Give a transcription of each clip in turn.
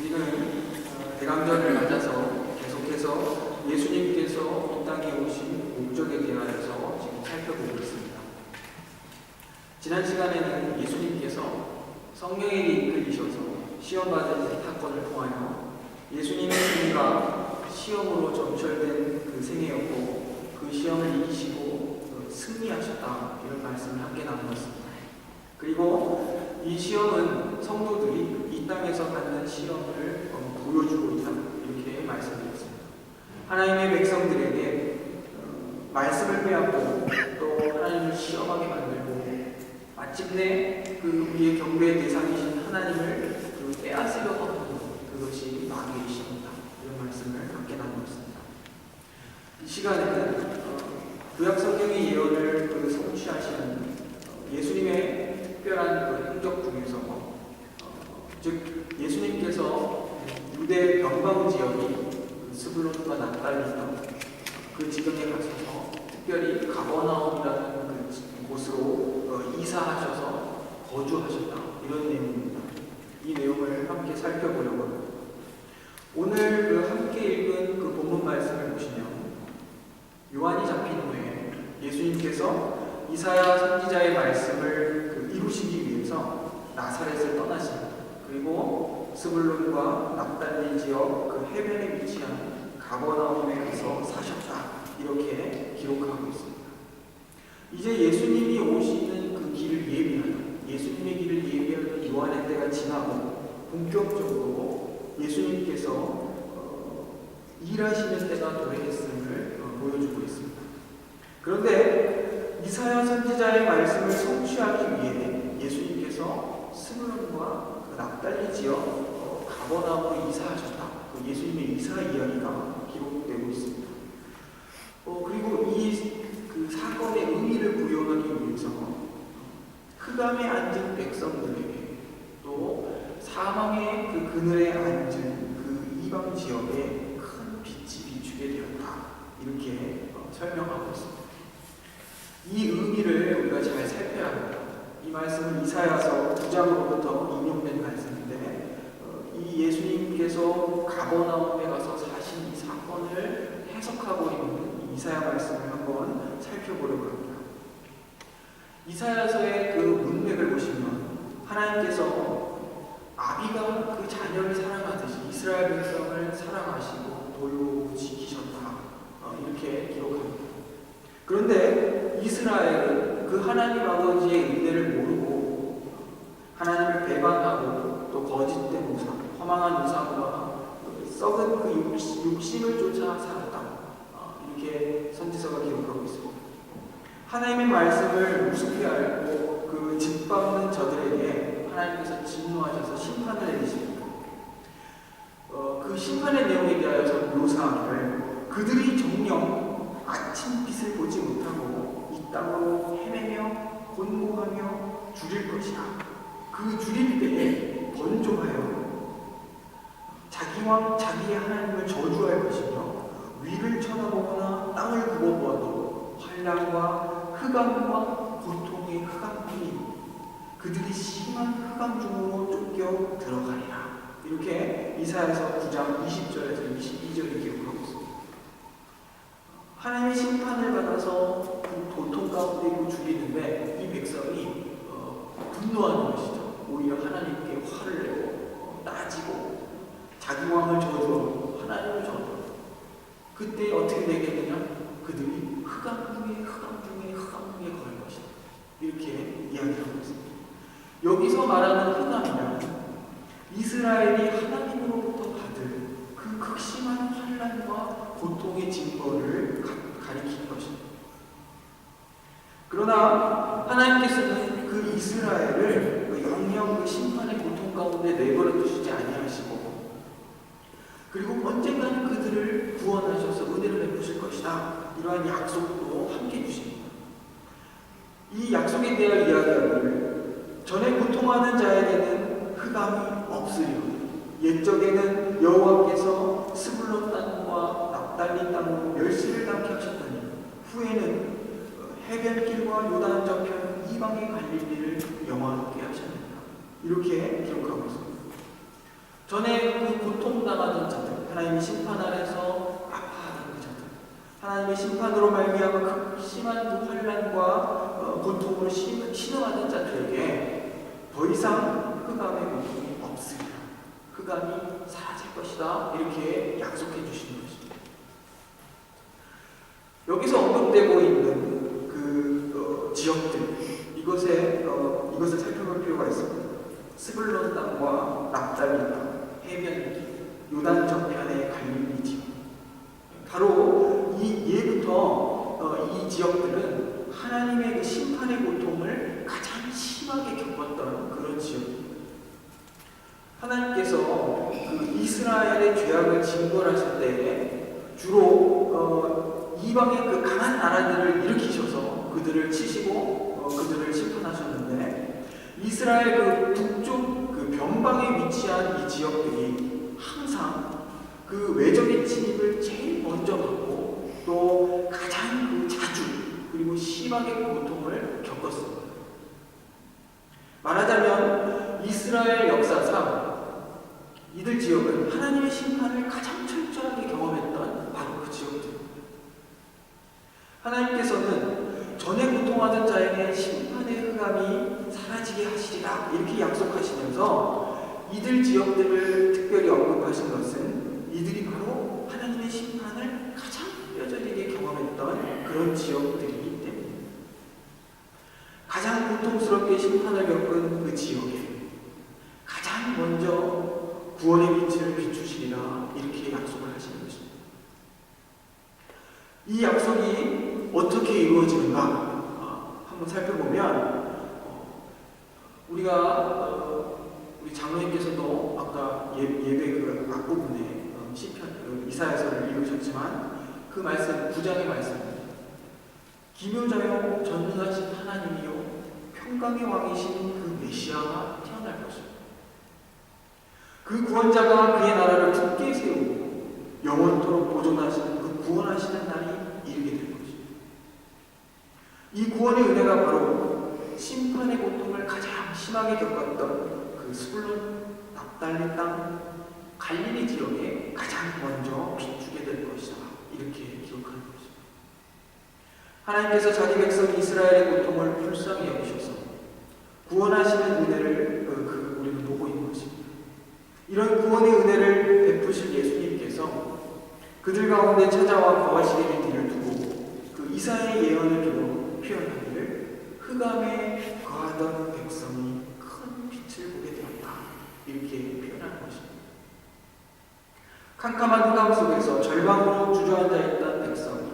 우리는 대강절을 맞아서 계속해서 예수님께서 이 땅에 오신 목적에 대하여서 지금 살펴보고 있습니다. 지난 시간에는 예수님께서 성령에게 이끌리셔서 시험받은 사건을 통하여 예수님의 승리가 시험으로 점철된 그 생애였고 그 시험을 이기시고 승리하셨다, 이런 말씀을 함께 나누었습니다. 그리고 이 시험은 성도들이 이 땅에서 받는 시험을 보여주고 있다, 이렇게 말씀드렸습니다. 하나님의 백성들에게 말씀을 빼앗고 또 하나님을 시험하게 만들고 마침내 그 우리의 경배의 대상이신 하나님을 빼앗으려고 하는 그것이 마귀의 시험이다, 이런 말씀을 함께 나누었습니다. 이 시간에는 구약 성경의 예언을 성취하시는 예수님의 특별한 행적 중에서 즉 예수님께서 유대 변방 지역이 스불론과 납달리 땅 그 지경에 가셔서 특별히 가버나움이라는 그 곳으로 이사하셔서 거주하셨다, 이런 내용입니다. 이 내용을 함께 살펴보려고 합니다. 오늘 함께 읽은 그 본문 말씀을 보시면 요한이 잡힌 후에 예수님께서 이사야 선지자의 말씀을 이루시기 위해서 나사렛을 떠나십니다. 그리고 스불론과 납달리 지역 그 해변에 위치한 가버나움에 가서 사셨다, 이렇게 기록하고 있습니다. 이제 예수님이 오시는 그 길을 예비하는, 예수님의 길을 예비하는 요한의 때가 지나고 본격적으로 예수님께서 일하시는 때가 도래했음을 보여주고 있습니다. 그런데 이사야 선지자의 말씀을 성취하기 위해 예수님께서 스불론과 납달리 지역 가버나움으로 이사하셨다, 그 예수님의 이사 이야기가 기록되고 있습니다. 그리고 이 그 사건의 의미를 부여하기 위해서 흑암에 앉은 백성들에게 또 사망의 그 그늘에 앉은 그 이방 지역에 큰 빛이 비추게 되었다, 이렇게 설명하고 있습니다. 이 의미를 우리가 잘 살펴야 합니다. 이 말씀은 이사야서 9장으로부터 인용된 말씀인데 이 예수님께서 가버나움에 가서 사신 이 사건을 해석하고 있는 이사야 말씀을 한번 살펴보려고 합니다. 이사야서의 그 문맥을 보시면 하나님께서 아비가 그 자녀를 사랑하듯이 이스라엘 백성을 사랑하시고 돌보고 지키셨다, 이렇게 기록합니다. 그런데 이스라엘은 그 하나님 아버지의 은혜를 모르고 하나님을 배반하고 또 거짓된 우상, 허망한 우상과 썩은 그 욕심을 쫓아 살았다, 이렇게 선지서가 기록하고 있습니다. 하나님의 말씀을 우습게 알고 그 짓밟는 저들에게 하나님께서 진노하셔서 심판을 내리십니다. 그 심판의 내용에 대하여서 묘사하기를 그들이 정녕 아침빛을 보지 못하고 이 땅으로 헤매며 곤고하며 줄일 것이다. 그 줄일 때에 번종하여 자기의 하나님을 저주할 것이며 위를 쳐다보거나 땅을 굽어보아도 환난과 흑암과 고통의 흑암뿐이 그들이 심한 흑암 중으로 쫓겨 들어가리라, 이렇게 이사야서 9장 20절에서 22절을 기록하고 있습니다. 하나님의 심판을 받아서 그 고통 가운데 있고 죽이는데 이 백성이 분노하는 것이죠. 오히려 하나님께 화를 내고 따지고 자기 왕을 저주하고 하나님을 저주하고 그때 어떻게 되겠느냐? 그들이 흑암 중에 걸 것이다, 이렇게 이야기하고 있습니다. 여기서 말하는 흑암이란 이스라엘이 하나님으로부터 받을 그 극심한 환난과 고통의 징벌을 가리키는 것입니다. 그러나 하나님께서는 그 이스라엘을 영영 그 심판의 고통 가운데 내버려 두시지 아니하시고 그리고 언젠가는 그들을 구원하셔서 은혜를 베푸실 것이다, 이러한 약속도 함께 주십니다. 이 약속에 대한 이야기하기를 전에 고통하는 자에게는 흑암이 없으리로다. 옛적에는 여호와께서 스불론 땅과 납달리 땅으로 멸시를 당케 하셨더니 후에는 해변길과 요단 저편 이방의 갈릴리를 영화롭게 하셨느니라, 이렇게 기록하고 있습니다. 전에 그 고통당하던 자들, 하나님의 심판 아래서 아파하던 그 자들, 하나님의 심판으로 말미암아 극심한 그 환난과 고통으로 신음하던 자들에게 더 이상 흑암의 고통이 없으리라. 흑암이 사라질 것이다. 이렇게 약속해 주시는 것입니다. 여기서 언급되고 있는 그 지역들, 이것을 살펴볼 필요가 있습니다. 스불론 땅과 납달리 땅, 해변길, 요단 저편의 갈릴리 지역. 바로 이 예부터 이 지역들은 하나님의 그 심판의 고통을 가장 심하게 겪었던 그런 지역입니다. 하나님께서 그 이스라엘의 죄악을 징벌하실 때에 주로 이방의 그 강한 나라들을 일으키셔서 그들을 치시고 그들을 심판하셨는데, 이스라엘 그 북쪽 그 변방에 위치한 이 지역들이 항상 그 외적인 침입을 제일 먼저 받고 또 가장 그 자주 그리고 심하게 고통을 겪었습니다. 말하자면 이스라엘 역사상 이들 지역은 하나님의 심판을 가장 철저하게 경험했던 바로 그 지역들입니다. 하나님께서는 전에 고통하던 자에게 심판의 흑암이 사라지게 하시리라 이렇게 약속하시면서 이들 지역들을 특별히 언급하신 것은 이들이 바로 하나님의 심판을 가장 뼈저리게 경험했던 그런 지역들이기 때문입니다. 가장 고통스럽게 심판을 겪은 그 지역에 가장 먼저 구원의 빛을 비추시리라 이렇게 약속을 하시는 것입니다. 이 약속이 어떻게 이루어지는가 한번 살펴보면 우리 장로님께서도 아까 예배 그 앞부분에 시편 이사야서를 읽으셨지만 그 말씀 9장의 말씀입니다. 기묘자요 전능하신 하나님이요 평강의 왕이신 그 메시아가 태어날 것입니다. 그 구원자가 그의 나라를 굳게 세우고 영원토록 보존하시는 그 구원하시는 날이 이르게 될 것입니다. 이 구원의 은혜가 바로 심판의 고통을 가장 심하게 겪었던 그 스불론 납달리 땅 갈릴리 지역에 가장 먼저 비추게 될 것이다. 이렇게 기록하는 것입니다. 하나님께서 자기 백성 이스라엘의 고통을 불쌍히 여기셔서 구원하시는 은혜를 우리는 보고 있는 것입니다. 이런 구원의 은혜를 베푸실 예수님께서 그들 가운데 찾아와 거하시게 된 일을 두고 그 이사야의 예언을 두고 표현하기를 흑암에 거하던 백성이 큰 빛을 보게 되었다. 이렇게 표현하는 것입니다. 캄캄한 흑암 속에서 절망으로 주저앉아 있던 백성이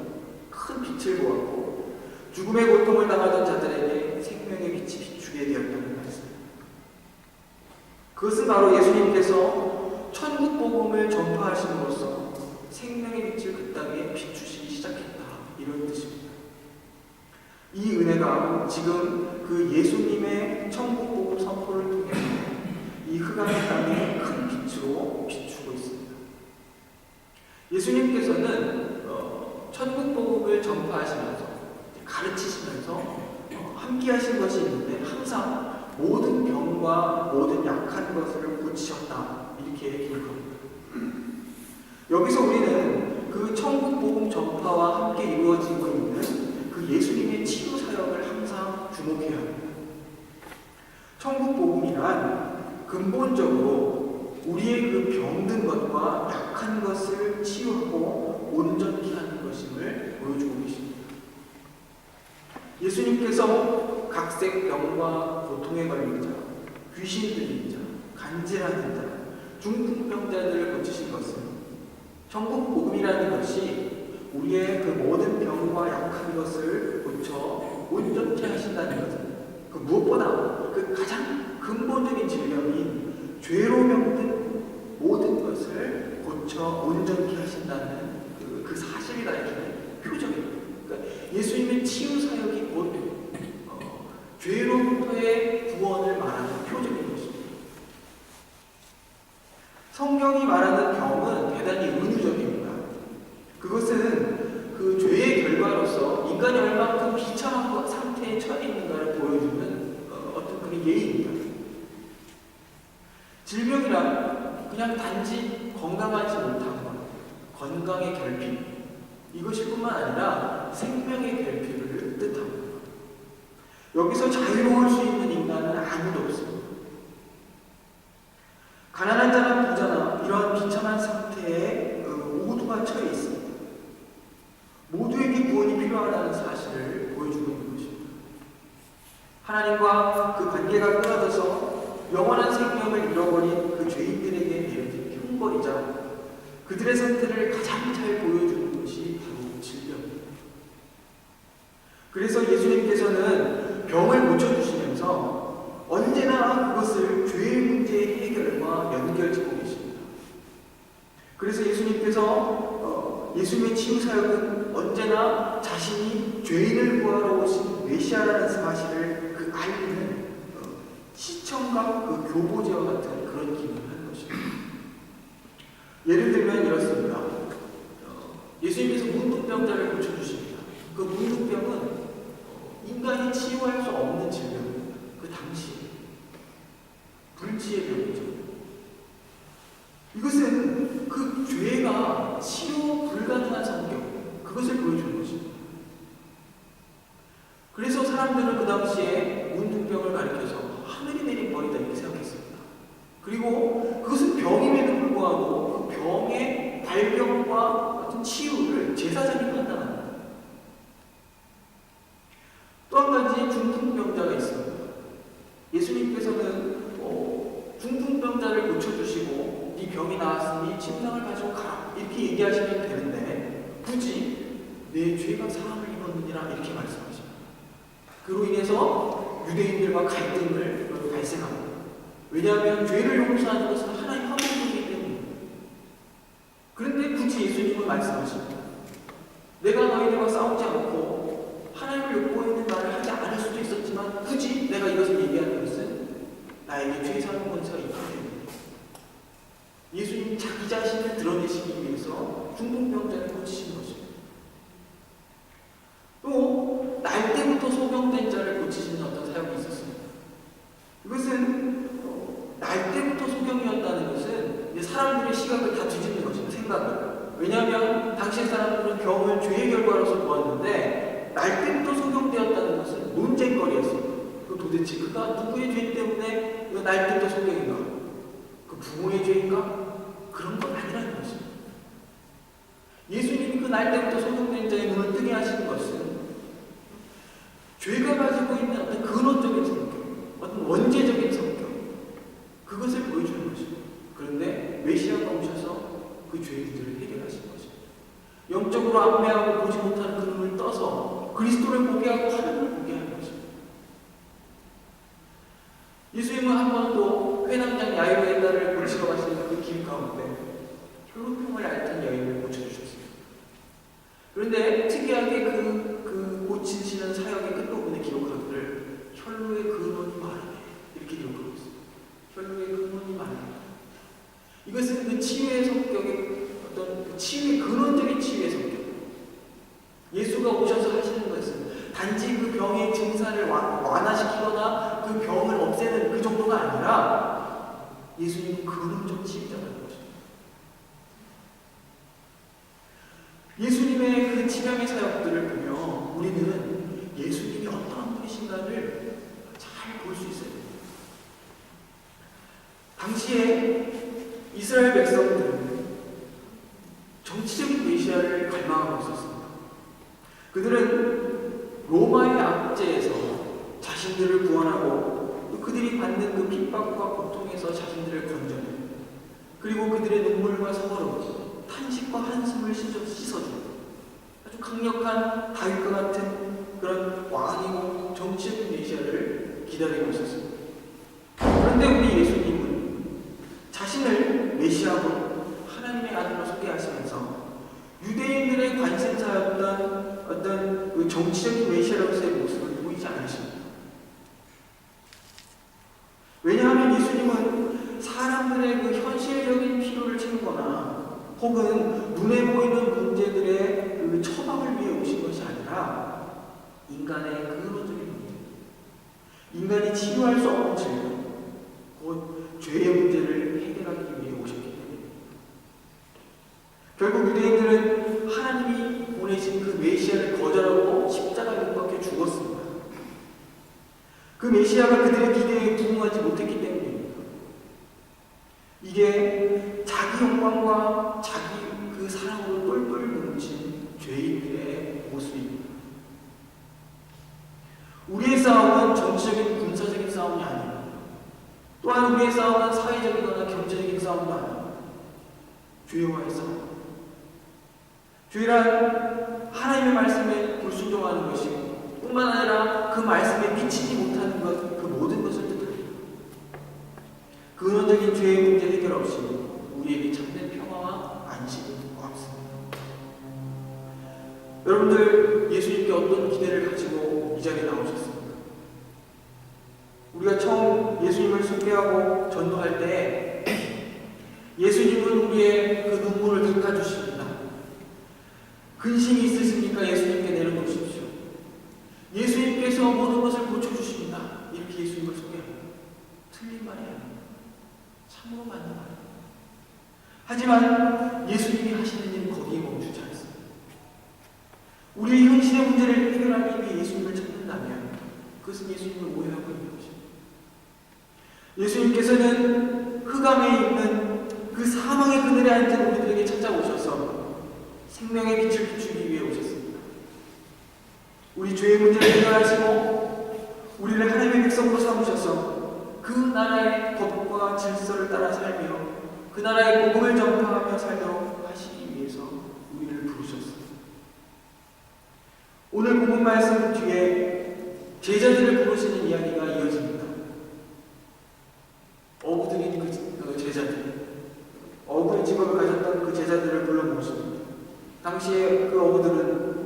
큰 빛을 보았고 죽음의 고통을 당하던 자들에게 생명의 빛이 비추게 되었다는 말씀. 그것은 바로 예수님께서 천국 복음을 전파하심으로써 생명의 빛을 그 땅에 비추시기 시작했다. 이런 뜻입니다. 이 은혜가 지금 그 예수님의 천국 복음 선포를 통해 이 흑암의 땅에 큰 빛으로 비추고 있습니다. 예수님께서는 천국 복음을 전파하시면서 가르치시면서 함께 하신 것이 있는데 항상 모든 병과 모든 약한 것을 고치셨다. 이렇게 기록합니다. 여기서 우리는 그 천국 복음 전파와 함께 이루어지고 있는 그 예수님의 치유 사역을 항상 주목해야 합니다. 천국 복음이란 근본적으로 우리의 그 병든 것과 약한 것을 치유하고 온전케 하는 것임을 보여주고 계십니다. 예수님께서 각색 병과 고통에 걸린 자, 귀신 들린 자, 간질하는 자, 중풍병자들을 고치신 것은 천국 복음이라는 것이 우리의 그 모든 병과 약한 것을 고쳐 온전케 하신다는 것은 그 무엇보다 그 가장 근본적인 질병인 죄로 병든 모든 것을 고쳐 온전케 하신다는 그 사실이다. 이렇게 표적입니다. 그러니까 예수님의 치유 사역이 곧 죄로부터의 구원을 말하는 표적인 것입니다. 성경이 말하는 병은 대단히 은유적입니다. 그것은 그 죄의 결과로서 인간이 얼마큼 비참한 상태에 처해 있는가를 보여주는 어떤 그런 예입니다. 질병이란 그 그냥 단지 건강하지 못한 것, 건강의 결핍, 이것일 뿐만 아니라 생명의 결핍을 뜻합니다. 여기서 자유로울 수 있는 인간은 아무도 없습니다. 가난한 자나 부자나 이러한 비참한 상태에 모두가 처해 있습니다. 모두에게 구원이 필요하다는 사실을 보여주고 있는 것입니다. 하나님과 그 관계가 끊어져서 영원한 생명을 잃어버린 그 죄인들에게 내려진 흉벌이자 그들의 상태를 가장 잘 보여주는 것이 바로 질병입니다. 그래서 예수님께서는 병을 고쳐주시면서 언제나 그것을 죄의 문제의 해결과 연결짓고 계십니다. 그래서 예수님께서 예수님의 치유 사역은 언제나 자신이 죄인을 구하러 오신 메시아라는 사실을 그 알리는 시청각 그 교보제와 같은 그런 기능을 하는 것입니다. 예를 들면 이렇습니다. 예수님께서 문둥병자를 고쳐주십니다. 그 문둥병은 인간이 치유할 수 없는 질병입니다. 그 당시 불치의 병이죠. 이것은 그 죄가 치유 불가능한 성격, 그것을 보여주는 것입니다. 그래서 사람들은 그 당시에 문둥병을 가리켜서 하늘이 내린 벌이다 이렇게 생각했습니다. 그리고 그것은 병임에도 불구하고 그 병의 발병과 같은 치유를 제사장이 판단합니다. 또 한 가지 중풍병자가 있습니다. 예수님께서는 중풍병자를 고쳐주시고 네 병이 나았으니 침상을 가지고 가라 이렇게 얘기하시면 되는데 굳이 내 죄가 사함을 입었느니라 이렇게 말씀하십니다. 그로 인해서 유대인들과 갈등을 발생합니다. 왜냐하면 죄를 용서하는 것은 하나님 한 분이기 때문입니다. 그런데 굳이 예수님은 말씀하십니다. 내가 너희들과 싸우지 않고 하나님을 욕보이는 말을 하지 않을 수도 있었지만 굳이 내가 이것을 얘기하는 것은 나에게 죄 사는 권세가 있기 때문입니다. 예수님 자기 자신을 드러내시기 위해서 중풍병자를 고치신 것입니다. 또 날 때부터 소경된 자를 고치시는 어떤 사역이 있었습니다. 이것은 날 때부터 소경이었다는 것은 이제 사람들의 시각을 다 뒤집는 것입니다. 생각을. 왜냐하면 당시 사람들은 병을 죄의 결과로서 보았는데 날 때부터 소경되었다는 것은 논쟁거리였습니다. 도대체 그가 누구의 죄 때문에 날 때부터 소경인가? 그 부모의 죄인가? 그런 건 아니라는 것입니다. 예수님이 그 날 때부터 소경된 자의 눈을 뜨게 하시는 것은 죄가 가지고 있는 어떤 근원적인 성격, 어떤 원죄적인 성격, 그것을 보여주는 것입니다. 그런데 메시아가 오셔서 그 죄인들을 해결하신 것입니다. 영적으로 안매하고 보지 못하는 그 눈을 떠서 그리스도를 보게 하고 하나님을 보게 하는 것입니다. 예수님은 한 번 또 회당장 야이로의 딸을 고치러 가시는 그 길 가운데 혈루병을 앓던 여인을 고쳐주셨습니다. 그런데 특이하게 그 고치시는 사역의 끝부분에 기록하기를 혈루의 근원이 마르네 이렇게 기록하고 있습니다. 혈루의 근원이 마르네. 이것은 그 치유의 성격의 어떤 치유의 근원적인 치유의 성격. 예수가 오셔서 하시는 것은 단지 그 병의 증상을 완화시키거나 그 병을 없애는 그 정도가 아니라 예수님은 근원적 치유자라는 것입니다. 예수님의 그 치명의 사역들을 보며 우리는 예수님이 어떠한 분이신가를 잘 볼 수 있어야 됩니다. 당시에 이스라엘 백성들은 정치적인 메시아를 갈망하고 있었습니다. 그들은 로마의 압제에서 자신들을 구원하고 또 그들이 받는 그 핍박과 고통에서 자신들을 건져내고 그리고 그들의 눈물과 서러움, 탄식과 한숨을 씻어주고 아주 강력한 다윗과 같은 그런 왕이고 정치적인 메시아를 기다리고 있었습니다. 그런데 우리 예수님은 자신을 메시아로 하나님의 아들로 소개하시면서 유대인들의 관심사였던 어떤 그 정치적인 메시아로서의 모습을 보이지 않으십니다. 왜냐하면 예수님은 사람들의 그 현실적인 필요를 채우거나 혹은 눈에 보이는 문제들의 그 처방을 위해 오신 것이 아니라 인간의 근원적인 문제, 인간이 치유할 수 없는 질병, 곧 죄의 문제를 해결하기 위해 오셨기 때문입니다. 결국 유대인들은 하나님이 보내신 그 메시아를 거절하고 십자가에 못 박혀 죽었습니다. 그 메시아가 그들의 기대에 부응하지 못했기 때문입니다. 이게 자기 욕망과 자기 그 사랑으로 똘똘 뭉친 죄인들의 모습입니다. 우리의 싸움은 정치적인 군사적인 싸움이 아닙니다. 또한 우리의 싸움은 사회적이거나 경제적인 싸움도 아닙니다. 죄와의 싸움. 죄란 하나님의 말씀에 불순종하는 것이고 뿐만 아니라 그 말씀에 미치지 못하는 것, 그 모든 것을 뜻합니다. 근원적인 죄의 문제 해결 없이 우리에게 참된 평화와 안식은 없습니다. 여러분들 예수님께 어떤 기대를 가지고 이 자리에 나오셨습니까? 우리가 처음 예수님을 숭배하고 전도할 때 예수님은 우리의 그 눈물을 닦아주십니다. 근심이 있으십니까? 예수님께 내려놓으십시오. 예수님께서 모든 것을 고쳐주십니다. 이렇게 예수님을 소개합니다. 틀린 말이 아닙니다. 참으로 맞는 말입니다. 하지만 예수님이 하시는 일은 거기에 멈추지 않습니다. 우리의 현실의 문제를 해결하기 위해 예수님을 찾는다면 그것은 예수님을 오해하고 있는 것입니다. 예수님께서는 흑암에 있는 그 사망의 그늘에 앉은 우리들에게 찾아오셔서 생명의 빛을 비추기 위해 오셨습니다. 우리 죄의 문제를 해결하시고 우리를 하나님의 백성으로 삼으셔서 그 나라의 법과 질서를 따라 살며 그 나라의 복음을 전파하며 살도록 하시기 위해서 우리를 부르셨습니다. 오늘 본문 말씀 뒤에 제자들을 부르시는 이야기가 이어집니다. 어부들인 그 제자들, 어부의 직업을 가졌던 그 제자들을 불러 모십니다. 당시에 그 어부들은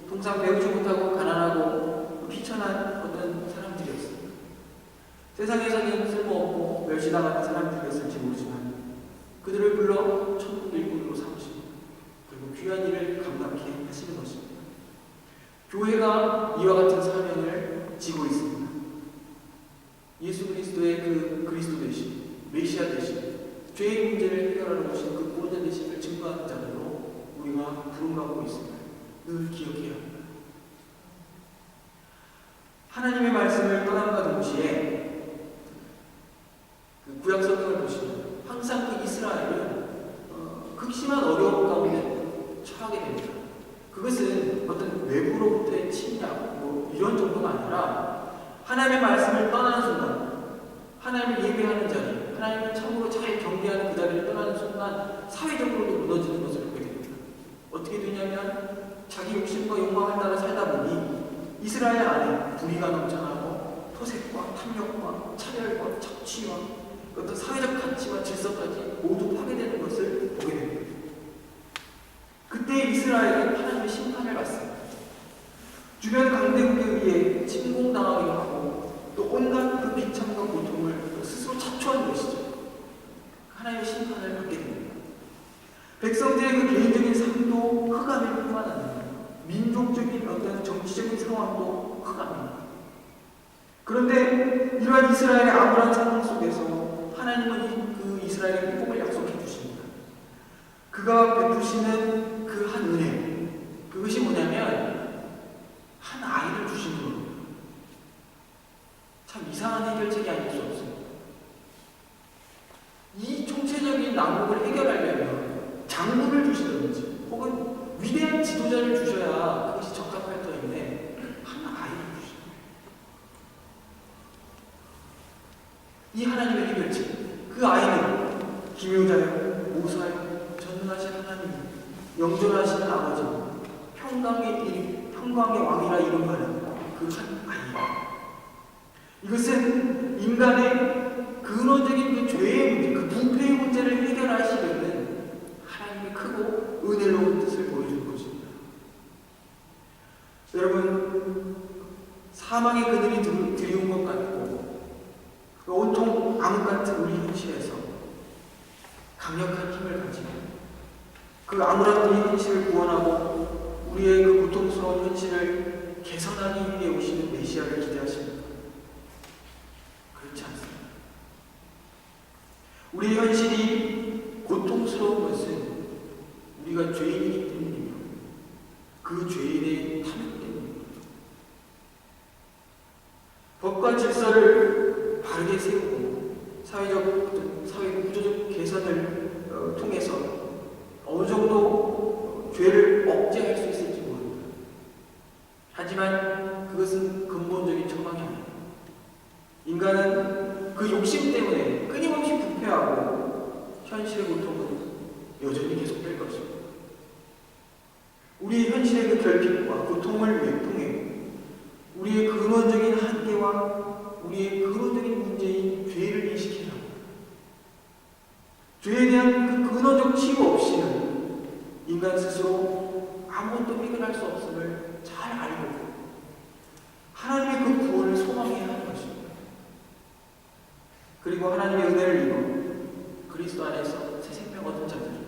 통상 배우지 못하고 가난하고 비천한 어떤 사람들이었습니다. 세상에서는 쓸모없고 멸시당하는 사람들이었을지 모르지만 그들을 불러 천국 일꾼으로 삼으십니다. 그리고 귀한 일을 감당케 하시는 것입니다. 교회가 이와 같은 사명을 지고 있습니다. 예수 그리스도의 그 그리스도 되신 메시아 되신 죄의 문제를 해결하러 오신 그 구원자 되심을 증거하는 자로 우리가 부름받고 있습니다. 늘 기억해야 합니다. 하나님의 말씀을 떠남과 동시에 그 구약 성경을 보시면 항상 그 이스라엘은 극심한 어려움 가운데 처하게 됩니다. 그것은 어떤 외부로부터의 침략 이런 정도가 아니라 하나님의 말씀을 떠나는 순간, 하나님을 예배하는 자리, 하나님을 참으로 잘 경배하는 그 자리를 떠나는 순간 사회적으로도 무너지는 것을 보게 됩니다. 어떻게 되냐면 자기 욕심과 욕망을 따라 살다 보니 이스라엘 안에 불의가 넘쳐나고 토색과 탐욕과 차별과 착취와 어떤 사회적 가치와 질서까지 모두 파괴되는 것을 보게 됩니다. 그때 이스라엘은 하나님의 심판을 받습니다. 주변 강대국에 의해 침공당하기도 하고 또 온갖 그 비참과 고통을 스스로 자초한 것이죠. 하나님의 심판을 받게 됩니다. 백성들의 그 개인적인 삶도 흑암일 뿐만 아니라 민족적인 어떤 정치적인 상황도 흑암입니다. 그런데 이러한 이스라엘의 암울한 상황 속에서 하나님은 그 이스라엘의 회복을 약속해 주십니다. 그가 베푸시는 그 한 은혜, 그것이 뭐냐면 한 아이를 주시는 겁니다. 참 이상한 해결책이 아닐 수 없습니다. 이 총체적인 난국을 해결하려면 장군을 주시든지 혹은 위대한 지도자를 주셔야 그것이 적합할 터인데 한 아이를 주십니다. 이 하나님의 해결책, 그 아이는 기묘자요, 모사요, 전능하신 하나님, 영존하시는 아버지, 평강의 왕이라 이름하는 그 한 아이. 이것은 인간의 근원적인 그 죄의 문제, 그 부패의 문제를 해결하시려는 하나님의 크고 은혜로운 뜻을 보여주는 것입니다. 여러분, 사망의 그늘이 드리운 것 같고 온통 암흑 같은 우리 현실에서 강력한 힘을 가지고 그 암울한 우리 현실을 구원하고 우리의 그 고통스러운 현실을 개선하기 위해 오시는 메시아를 기대하십니까? 그렇지 않습니다. 우리의 현실이 고통스러운 것은 우리가 현실의 고통은 여전히 계속될 것입니다. 우리의 현실의 그 결핍과 고통을 통해 우리의 근원적인 한계와 우리의 근원적인 문제인 죄를 인식해야 합니다. 죄에 대한 그 근원적 치유 없이는 인간 스스로 아무것도 해결할 수 없음을 잘 알고 하나님의 그 구원을 소망해야 하는 것입니다. 그리고 하나님의 은혜를 입어 그리스도 안에서 새 생명 얻은 자들은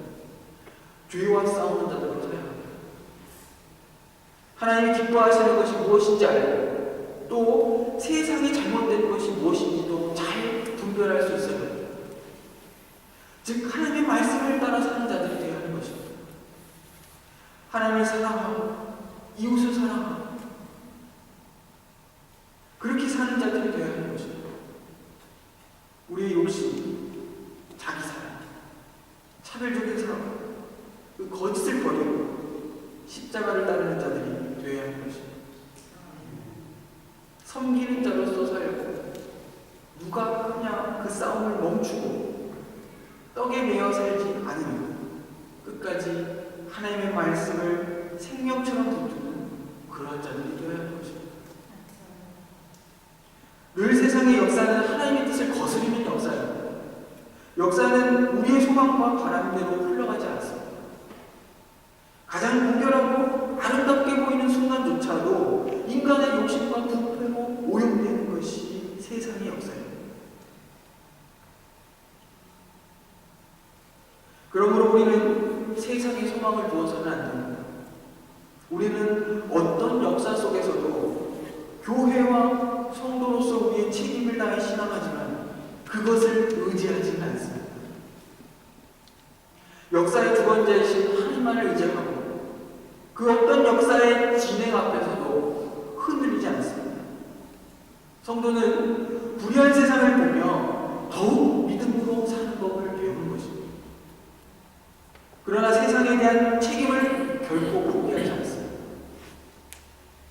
죄와 싸우는 자들로 서야 합니다. 하나님이 기뻐하시는 것이 무엇인지 알고 또 세상이 잘못된 것이 무엇인지도 잘 분별할 수 있어야 합니다. 즉 하나님의 말씀을 따라 사는 자들이 되어야 하는 것입니다. 하나님을 사랑하고 이웃을 사랑하고 그렇게 사는 자들이 되어야 하는 것입니다. 우리의 욕심, 자기 사랑, 차별적인 사랑, 그 거짓을 버리고 십자가를 따르는 자들이 되어야 하는 것입니다. 섬기는 자로서 살고 누가 크냐 그 싸움을 멈추고 떡에 매여 살지 않으며 끝까지 하나님의 말씀을 생명처럼 붙드는 그런 자들이 되어야 하는 것입니다. 늘 세상의 역사는 하나님의 뜻을 거스르는 역사입니다. 역사는 우리의 소망과 바람대로 흘러가지 않습니다. 가장 무결하고 아름답게 보이는 순간조차도 인간의 욕심과 부패로 오염되는 것이 세상의 역사입니다. 그러므로 우리는 세상에 소망을 두어서는 안 됩니다. 우리는 어떤 역사 속에서도 교회와 성도로서 우리의 책임을 다해 신앙하지만 그것을 의지하지는 않습니다. 역사의 주관자이신 하나님만을 의지하고 그 어떤 역사의 진행 앞에서도 흔들리지 않습니다. 성도는 불의한 세상을 보며 더욱 믿음으로 사는 법을 배우는 것입니다. 그러나 세상에 대한 책임을 결코 포기하지 않습니다.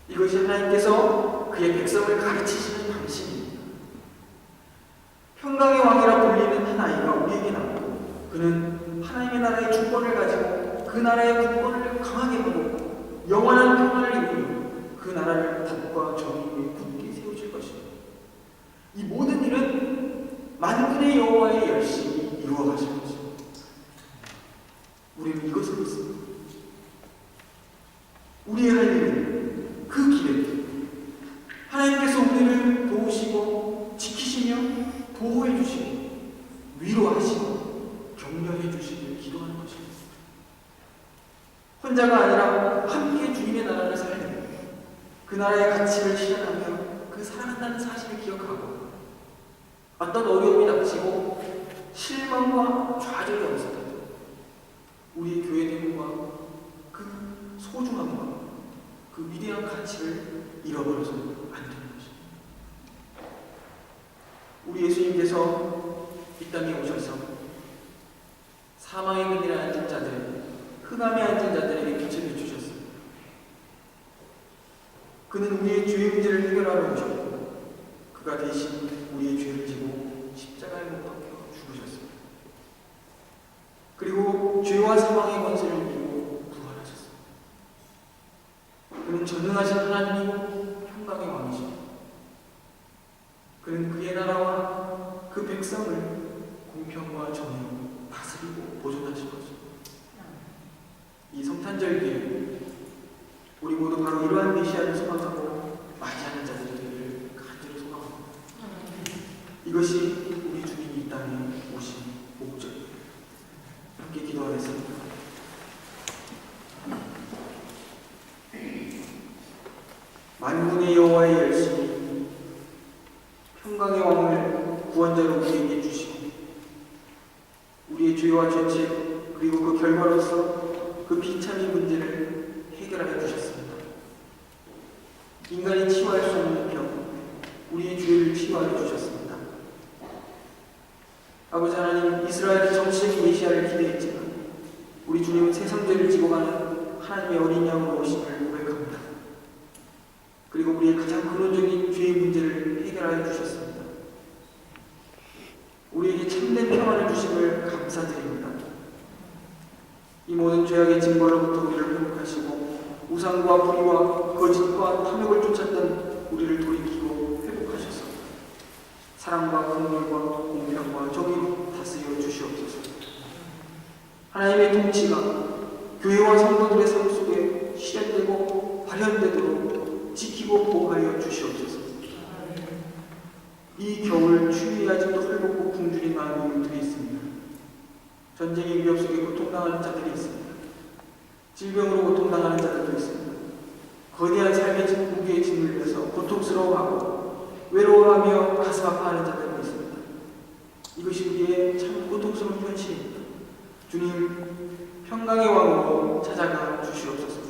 이것이 하나님께서 그의 백성을 가르치시는 방식입니다. 평강의 왕이라 불리는 한 아이가 우리에게 나오고 그는 하나님의 나라의 주권을 가지고 그 나라의 국권을 강하게 하고 영원한 평화를 이루며 그 나라를 복과 정의 위에 굳게 세우실 것입니다. 이 모든 일은 만군의 여호와의 열심히 이루어 가실 것입니다. 우리는 이것을 믿습니다. 우리의 할 일은 그 길에 하나님께서 우리를 도우시고 지키시며 보호해 주시고 위로하시고 격려해 주시길 기도하는 것입니다. 혼자가 아니라 함께 주님의 나라를 살며 그 나라의 가치를 실현하며 그 살아간다는 사실을 기억하고 어떤 어려움이 닥치고 실망과 좌절이 없었다. 우리의 교회됨과 그 소중함과 그 위대한 가치를 잃어버려서는 안 되는 것입니다. 우리 예수님께서 이 땅에 오셔서 사망의 근에 앉은 자들, 흑암에 앉은 자들에게 빛을 비추셨습니다. 그는 우리의 죄의 문제를 해결하러 오셨고 그가 대신 우리의 죄를 지고 십자가에 못 박혀 죽으셨습니다. 그리고 죄와 사망의 권세를 이기고 부활하셨습니다. 그는 전능하신 하나님이고 평강의 왕이십니다. 그는 그의 나라와 그 백성을 공평과 정의로 다스리고 보존하실 것입니다. 이 성탄절기에 우리 모두 바로 이러한 메시아를 소망하고 맞이하는 자들이 되기를 간절히 소망합니다. 이것이 우리 주님이 이 땅에 오신 목적입니다. 함께 기도하겠습니다. 만군의 여호와의 열심히 평강의 왕을 구원자로 우리에게 주시고 우리의 죄와 죄책 그리고 그 결과로서 그 비참의 문제를 해결하여 주셨습니다. 인간이 치유할 수 없는 병, 우리의 죄를 치유하여 주셨습니다. 아버지 하나님, 이스라엘이 정치적인 메시아를 기대했지만 우리 주님은 세상 죄를 지고 가는 하나님의 어린 양으로 오심을 고백합니다. 그리고 우리의 가장 근원적인 죄의 문제를 해결하여 주셨습니다. 우리에게 참된 평안을 주심을 감사드립니다. 이 모든 죄악의 징벌로부터 우리를 회복하시고 우상과 불의와 거짓과 탐욕을 쫓았던 우리를 돌이키고 회복하셔서 사랑과 긍휼과 공평과 정의로 다스려 주시옵소서. 하나님의 통치가 교회와 성도들의 삶 속에 실현되고 발현되도록 지키고 보호하여 주시옵소서. 이 겨울 추위에 아직도 헐벗고 굶주린 많은 이들이 있습니다. 전쟁의 위협 속에 고통당하는 자들이 있습니다. 질병으로 고통당하는 자들도 있습니다. 거대한 삶의 무게에 짓눌려서 고통스러워하고 외로워하며 가슴 아파하는 자들도 있습니다. 이것이 우리의 참 고통스러운 현실입니다. 주님, 평강의 왕으로 찾아가 주시옵소서.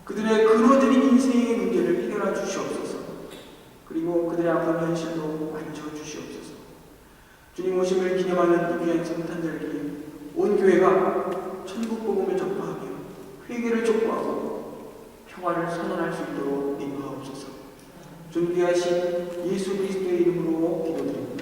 그들의 그루어진 인생의 문제를 해결해 주시옵소서. 그리고 그들의 아픈 현실도 만져주시옵소서. 주님 오심을 기념하는 이 귀한 성탄절기에 온 교회가 천국 복음을 전파하며 회개를 촉구하고 평화를 선언할 수 있도록 인도하옵소서. 존귀하신 예수 그리스도의 이름으로 기도드립니다.